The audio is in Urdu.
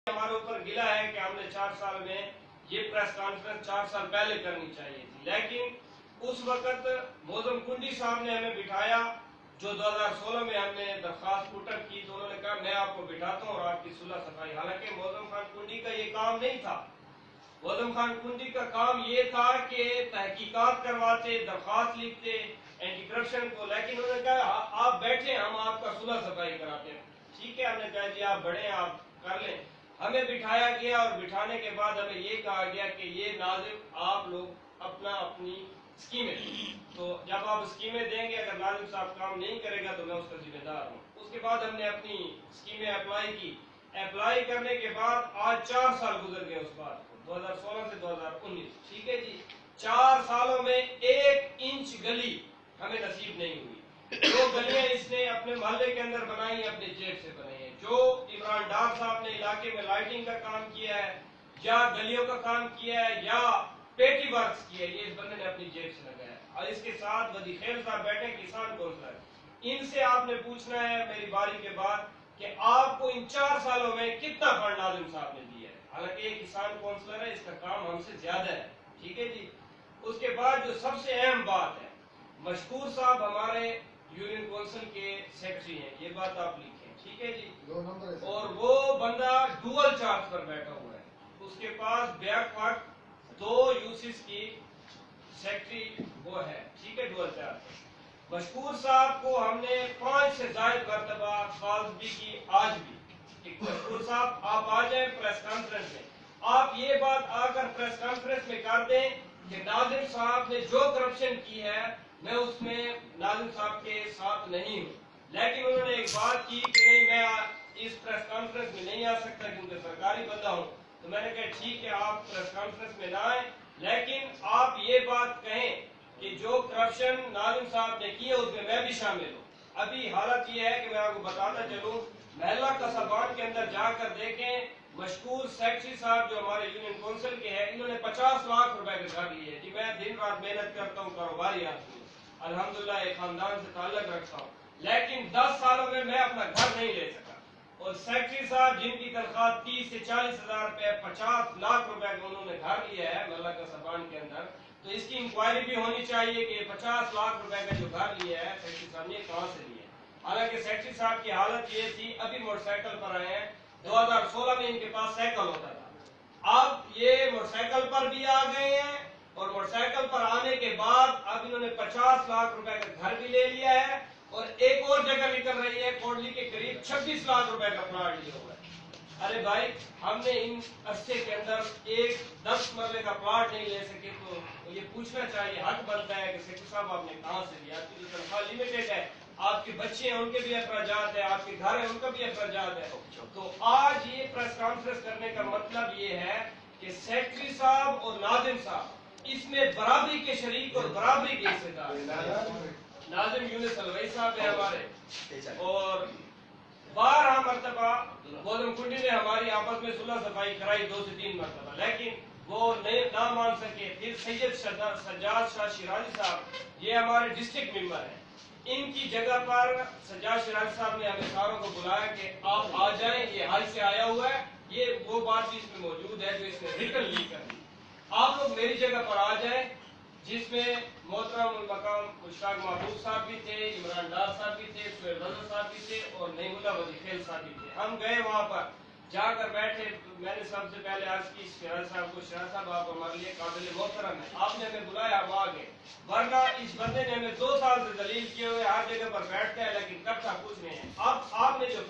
ہمارے اوپر گلا ہے کہ ہم نے 4 سال میں یہ پریس کانفرنس 4 سال پہلے کرنی چاہیے تھی، لیکن اس وقت موزم کنڈی صاحب نے ہمیں بٹھایا جو 2016 میں ہم نے درخواست پٹ کی، تو انہوں نے کہا میں آپ کو بٹھاتا ہوں اور آپ کی صلح صفائی۔ حالانکہ موزم خان کنڈی کا یہ کام نہیں تھا، موزم خان کنڈی کا کام یہ تھا کہ تحقیقات کرواتے، درخواست لکھتے اینٹی کرپشن کو، لیکن انہوں نے کہا آپ بیٹھیں ہم آپ کا صلح صفائی کراتے ہیں۔ ٹھیک ہے، ہم نے کہا جی آپ بڑھیں آپ کر لیں۔ ہمیں بٹھایا گیا اور بٹھانے کے بعد ہمیں یہ کہا گیا کہ یہ ناظم آپ لوگ اپنی اسکیمیں دیں، تو جب آپ اسکیمیں دیں گے اگر ناظم صاحب کام نہیں کرے گا تو میں اس کا ذمہ دار ہوں۔ اس کے بعد ہم نے اپنی اسکیمیں اپلائی کی، اپلائی کرنے کے بعد آج 4 سال گزر گئے اس بات کو، 2016 سے 2019۔ ٹھیک ہے جی، 4 سالوں میں 1 انچ گلی ہمیں نصیب نہیں ہوئی۔ جو گلیاں اس نے اپنے محلے کے اندر بنائی ہیں اپنے جیب سے بنائی ہیں، جو عمران ڈار صاحب نے علاقے میں لائٹنگ کا کام کیا ہے یا گلیوں کا کام کیا ہے یا پیٹی ورکس کیا ہے، یہ اس بندے نے اپنی جیب سے لگایا ہے۔ اور اس کے ساتھ ودی خیل صاحب بیٹھے کسان کونسلر، ان سے آپ نے پوچھنا ہے میری باری کے بعد کہ آپ کو ان 4 سالوں میں کتنا فنڈ ناظم صاحب نے دیا ہے، حالانکہ یہ کسان کونسلر ہے، اس کا کام ہم سے زیادہ ہے۔ ٹھیک ہے جی، اس کے بعد جو سب سے اہم بات ہے، مشکور صاحب ہمارے یونین کونسل کے سیکرٹری ہیں، یہ بات آپ لکھیں۔ ٹھیک ہے جی، اور وہ بندہ ڈوئل چارج پر بیٹھا ہوا ہے، اس کے پاس بیک وقت 2 یوسس کی سیکرٹری وہ ہے۔ ٹھیک ہے، ڈوئل چارج۔ مشکور صاحب کو ہم نے 5 سے زائد مرتبہ کالز بھی کی، آج بھی کہ مشکور صاحب آپ آ جائیں پریس کانفرنس میں، آپ یہ بات آ کر پریس کانفرنس میں کر دیں کہ ناظم صاحب نے جو کرپشن کی ہے میں اس میں ناظم صاحب کے ساتھ نہیں ہوں۔ لیکن انہوں نے ایک بات کی کہ نہیں میں اس پریس کانفرنس میں نہیں آ سکتا کیونکہ سرکاری بندہ ہوں، تو میں نے کہا ٹھیک ہے آپ پریس کانفرنس میں نہ آئیں، لیکن آپ یہ بات کہیں کہ جو کرپشن ناظم صاحب نے کی ہے اس میں بھی شامل ہوں۔ ابھی حالت یہ ہے کہ میں آپ کو بتاتا چلوں، محلہ قصبان کے اندر جا کر دیکھیں، مشکور سیکرٹری صاحب جو ہمارے یونین کونسل کے ہیں، انہوں نے 50 لاکھ روپے کے گھر لیے۔ جی میں دن رات محنت کرتا ہوں، کاروباری آدمی ہوں، الحمدللہ ایک خاندان سے تعلق رکھتا ہوں، لیکن 10 سالوں میں اپنا گھر نہیں لے سکا۔ اور سیکرٹری صاحب جن کی تنخواہ 30 سے 40 ہزار روپے، 50 لاکھ روپے کا انہوں نے گھر لیا ہے محلہ قصبان کے اندر، تو اس کی انکوائری بھی ہونی چاہیے کہ 50 لاکھ روپے کا جو گھر لیا ہے سیکرٹری صاحب نے کہاں سے لیا ہے۔ حالانکہ سیکرٹری صاحب کی حالت یہ تھی، ابھی موٹر سائیکل پر آئے ہیں، 2016 میں ان کے پاس سائیکل ہوتا تھا، اب یہ موٹر سائیکل پر بھی آ گئے ہیں، اور موٹر سائیکل پر آنے کے بعد اب انہوں نے 50 لاکھ روپے کا گھر بھی لے لیا ہے، اور ایک اور جگہ نکل رہی ہے کوٹلی کے قریب 26 لاکھ روپے کا پلاٹ لیا ہوا ہے۔ ارے بھائی ہم نے ان عرصے کے اندر ایک 10 مرلے کا پلاٹ نہیں لے سکے، تو یہ پوچھنا چاہیے، حق بنتا ہے کہ سیکرٹری صاحب آپ نے کہاں سے لیا؟ آپ کی جو تنخواہ لمیٹڈ ہے، آپ کے بچے ہیں ان کے بھی اخراجات ہیں، آپ کے گھر ہیں ان کا بھی اخراجات ہے۔ تو آج یہ پریس کانفرنس کرنے کا مطلب یہ ہے کہ سیکرٹری صاحب اور ناظم صاحب اس میں برابری کے شریک اور برابری کے حصے دار ہیں۔ ناظم یونس الوئی صاحب ہیں ہمارے، اور 12 مرتبہ موزم کنڈی نے ہماری آپس میں صلح صفائی کرائی 2 سے 3 مرتبہ، لیکن وہ نہ مان سکے۔ پھر سید سجاد شاہ شیرازی صاحب یہ ہمارے ڈسٹرکٹ ممبر ہیں، ان کی جگہ پر سجاد شیرازی صاحب نے ہمیں ساروں کو بلایا کہ آپ آ جائیں، یہ حج سے آیا ہوا ہے، یہ وہ بات بھی اس میں موجود ہے جو اس نے ریٹن لیک کر دی، آپ لوگ میری جگہ پر آ جائیں، جس میں محترم المقام مشتاق محبوب صاحب بھی تھے، عمران ڈار صاحب بھی تھے، سہیل رضا صاحب بھی تھے، اور نعیم اللہ ودی خیل صاحب بھی تھے۔ ہم گئے وہاں پر جا کر بیٹھے، میں نے سب سے پہلے عرض کی شیراز صاحب کو، شیراز صاحب آپ ہمارے لیے قابل محترم ہیں، آپ نے ہمیں بلایا ہم آ گئے، ورنہ اس بندے نے ہمیں 2 سال سے ذلیل کیے ہوئے، ہر جگہ پر بیٹھتا ہے لیکن کرتا کچھ نہیں ہے۔ اب آپ نے جو